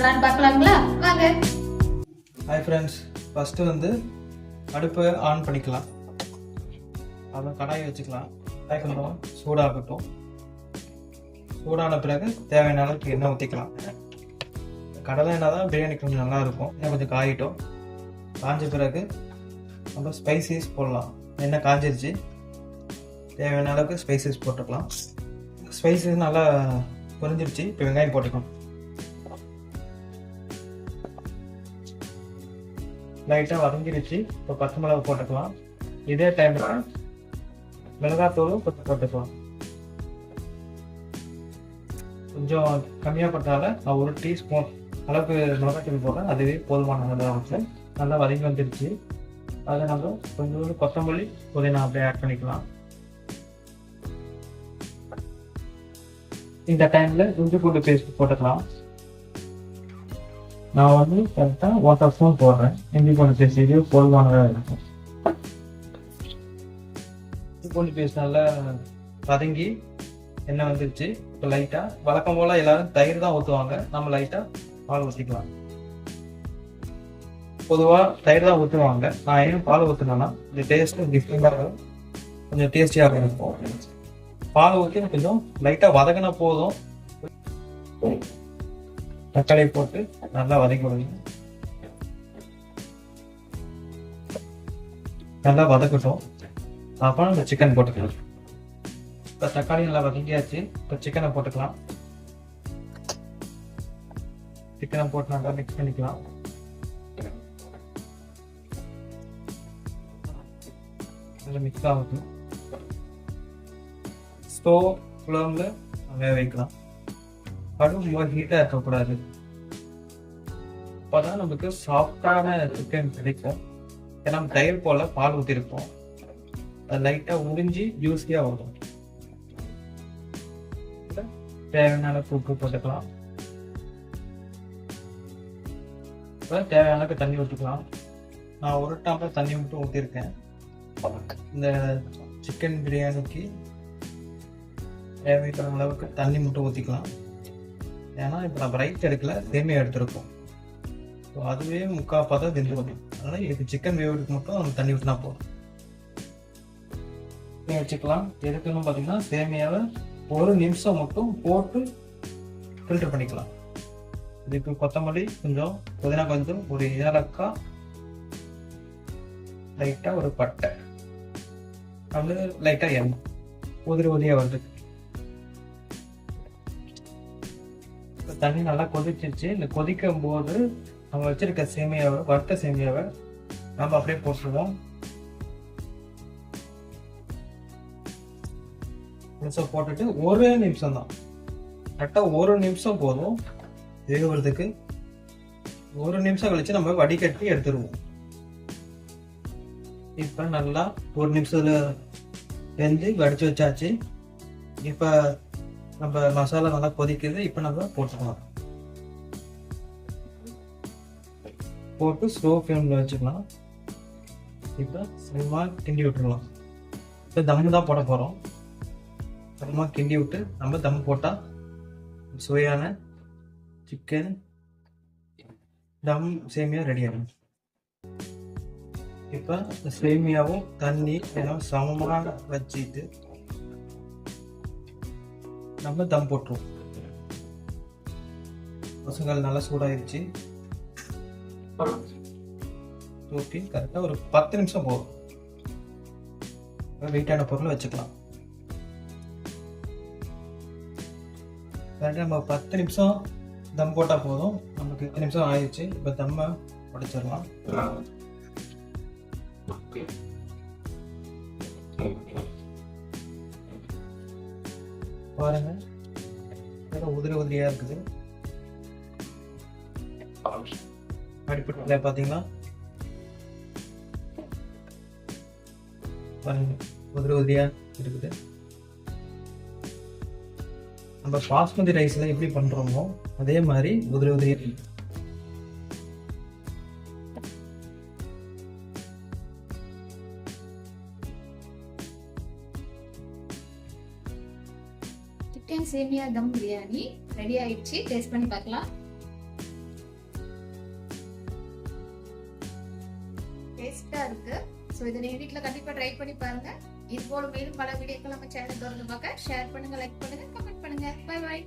பண்ணலாம்னு பார்க்கலாங்களா? வாங்க. Hi friends, first அடுப்பை ஆன் பண்ணிக்கலாம். அப்புறம் கடாயை வச்சுக்கலாம். கடாய் கொஞ்சம் சூடாகட்டும். சூடான பிறகு தேவையான அளவுக்கு எண்ணெய் ஊற்றிக்கலாம். கடலை எண்ணெய் தான் பிரியாணி கொஞ்சம் நல்லாயிருக்கும். எண்ணெய் கொஞ்சம் காயிட்டோம். காய்ஞ்ச பிறகு நம்ம ஸ்பைசஸ் போடலாம். எண்ணெய் காஞ்சிருச்சு. தேவையான அளவுக்கு ஸ்பைசஸ் போட்டுக்கலாம். ஸ்பைசஸ் நல்லா பொரிஞ்சிருச்சு. இப்போ வெங்காயம் போட்டுக்கலாம். லைட்டாக வதங்கிருச்சு. இப்போ பச்சை மிளகா போட்டுக்கலாம். இதே டைமில் மிளகாத்தூளும் கொஞ்சம் போட்டுக்கலாம். கொஞ்சம் கம்மியாக போட்டால நான் 1 டீஸ்பூன் அளவுக்கு மிளகாத்தூள் போடுறேன். அதுவே போதுமான அளவு நல்லா வதங்கி வந்துருச்சு. அதை நம்ம கொஞ்சம் கொத்தமல்லி புதினா அப்படியே ஆட் பண்ணிக்கலாம். இந்த டைமில் இஞ்சி பூண்டு பேஸ்ட் போட்டுக்கலாம். நான் கரெக்டாக 1 ஸ்பூன் போடுறேன். இஞ்சி பூண்டு பேஸ்ட் இது போதுமானதாக இருக்கும். இஞ்சி பூண்டு பேஸ்ட் நல்லா வதங்கி எண்ணெய் வந்துருச்சு. இப்போ லைட்டாக வழக்கம் போல் எல்லாரும் தயிர் தான் ஊற்றுவாங்க. நம்ம லைட்டாக பால் ஊற்றிக்கலாம். பொதுவாக தயிர் தான் ஊற்றுவாங்க. நான் ஏன் பால் ஊற்றுனேன்னா இந்த டேஸ்ட்டு டிஃப்ரெண்டாக கொஞ்சம் டேஸ்டியாக இருக்கும். பால் ஊற்றி கொஞ்சம் லைட்டாக வதங்கின போதும். தக்காளி போட்டு நல்லா வதக்கி விடுங்க. நல்லா வதக்கட்டும். அப்புறம் நம்ம சிக்கன் போட்டுக்கலாம். இப்போ தக்காளி நல்லா வதங்கியாச்சு. இப்போ சிக்கனை போட்டுக்கலாம். சிக்கனை போட்டு நல்லா மிக்ஸ் பண்ணிக்கலாம். நல்லா மிக்ஸ் ஆகட்டும். ஸ்டோவ் ஃப்ளேமில் வேக வைக்கலாம். கடும் ரொம்ப ஹீட்டாக இருக்கக்கூடாது. அப்போதான் நமக்கு சாஃப்டான சிக்கன் கிடைக்கும். ஏன்னா நம்ம தயிர் போல் பால் ஊற்றிருப்போம். அது லைட்டாக உறிஞ்சி ஜூஸியாக வரும். தேவையான அளவுக்கு உப்பு போட்டுக்கலாம். இப்போ தேவையான அளவுக்கு தண்ணி ஊற்றிக்கலாம். நான் 1 டம்ளர் தண்ணி மட்டும் ஊற்றிருக்கேன். இந்த சிக்கன் பிரியாணிக்கு தேவையான அளவுக்கு தண்ணி மட்டும் ஊற்றிக்கலாம். ஏன்னா இப்போ நம்ம ரைட் எடுக்கல, சேமியா எடுத்துருக்கோம். ஸோ அதுவே முக்கால் தான் வெந்துடும். அதனால் இதுக்கு சிக்கன் வேவுக்கு மட்டும் நம்ம தண்ணி ஊற்றினா போதும். வச்சுக்கலாம். எதுக்குன்னு பார்த்தீங்கன்னா சேமியாவை 1 நிமிஷம் மட்டும் போட்டு ஃபில்டர் பண்ணிக்கலாம். இதுக்கு கொத்தமல்லி கொஞ்சம், புதினா கொஞ்சம், ஒரு ஏலக்காய், லைட்டாக ஒரு பட்டை, லைட்டாக எண்ணெய் உதிரியாக வருது. தண்ணி நல்லா கொதிச்சிருச்சு. இந்த கொதிக்கும் போது நம்ம வச்சிருக்க சேமியாவை, வறுத்த சேமியாவை நம்ம அப்படியே போட்டுருவோம். போட்டுட்டு 1 நிமிஷம் தான், கரெக்டாக 1 நிமிஷம் போதும் வேகிறதுக்கு. 1 நிமிஷம் கழிச்சு நம்ம வடிகட்டி எடுத்துருவோம். இப்போ நல்லா 1 நிமிஷத்துல வெந்து வடிச்சு வச்சாச்சு. இப்போ நம்ம மசாலா நல்லா கொதிக்குது. இப்போ நம்ம போட்டுக்கலாம். போட்டு ஸ்லோ ஃப்ளேமில் வச்சுக்கலாம். இப்போ சும்மா கிண்டி விட்டுருலாம். இப்போ தம்மு தான் போட போகிறோம். சும்மா கிண்டி விட்டு நம்ம தம் போட்டால் சுவையான சிக்கன் தம் சேமியா ரெடி ஆகும். இப்போ சேமியாவும் தண்ணி எல்லாம் சமமாக வச்சுட்டு நம்ம தம் போட்டுருவோம். பசங்கள் நல்லா சூடாயிருச்சு. தூக்கி கரெக்டாக ஒரு 10 நிமிஷம் போதும். வெயிட்டான பொருளை வச்சுக்கலாம். கரெக்டாக நம்ம 10 நிமிஷம் தம் போட்டால் போதும். நமக்கு 10 நிமிஷம் ஆயிடுச்சு. இப்போ தம்மை உடைச்சிடலாம். பாருங்க, உதிரியா இருக்குது. அடிப்படையில பாத்தீங்களா, பாருங்க உதிரியா இருக்குது. நம்ம பாஸ்மதி ரைஸ்ல எப்படி பண்றோமோ அதே மாதிரி உதிரியா சிக்கன் சேமியா தம் பிரியாணி ரெடி ஆயிடுச்சு. டேஸ்ட் பண்ணி பார்க்கலாம். டேஸ்டா இருக்கு. ஸோ இதை நீங்க வீட்டில் கண்டிப்பா ட்ரை பண்ணி பாருங்க. இது போல மேலும் பல வீடியோக்கள் நம்ம சேனல் தொடர்ந்து பார்க்க ஷேர் பண்ணுங்க, லைக் பண்ணுங்க, கமெண்ட் பண்ணுங்க. Bye bye.